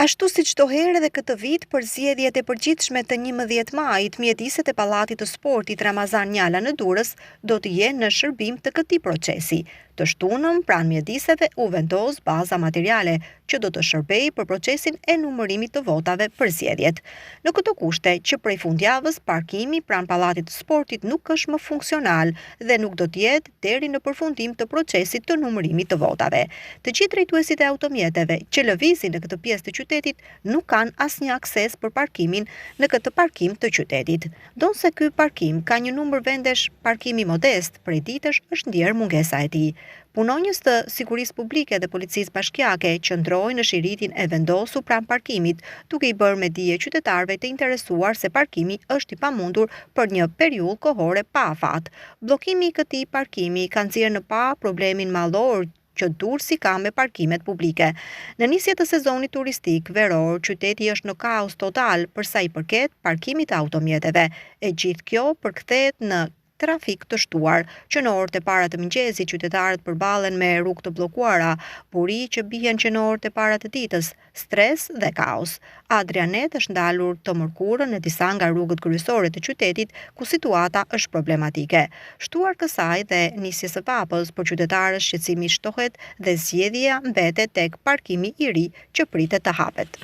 Ashtu si çdo herë edhe këtë vit, për zgjedhjet e përgjithshme të 11 majit, mjediset e Pallatit të Sportit Ramazan Njala në Durrës do të jenë në shërbim të këtij procesi. Të shtunën, pranë mjediseve u vendos baza materiale që do të shërbejë për procesin e numërimit të votave për zgjedhjet. Në këto kushte që prej fundjavës parkimi pranë Pallatit të Sportit nuk është më funksional dhe nuk do të jetë deri në përfundim të procesit të numërimit të votave. Të gjithë drejtuesit e automjeteve që lëvizin në këtë pjesë të qytetit nuk kanë asnjë akses për parkimin në këtë parkim të qytetit. Donse ky parkim ka një numër vendesh parkimi modest, prej ditësh është ndjerë mungesa e tij. Punonjës të sigurisë publike dhe policisë bashkiake qëndrojnë në shiritin e vendosur pranë parkimit, duke i bërë me dije qytetarëve të interesuar se parkimi është i pamundur për një periudhë kohore pa afat. Bllokimi i këtij parkimi ka nxjerrë në pa problemin mallor që Durrësi ka me parkimet publike. Në nisje të sezonit turistik veror, qyteti është në kaos total për sa i përket parkimit të automjeteve. E gjithë kjo përkthehet në trafik të shtuar, që në orët e para të mëngjesit qytetarët përballen me rrugë të bllokuara, buri që bien që në orët e para të ditës, stres dhe kaos. Adrianet është ndalur të mërkurën në disa nga rrugët kryesore të qytetit ku situata është problematike. Shtuar kësaj dhe nisjes së papës, por qytetarët shqetësimi shtohet dhe zgjedhja mbetet tek parkimi i ri që pritet të hapet.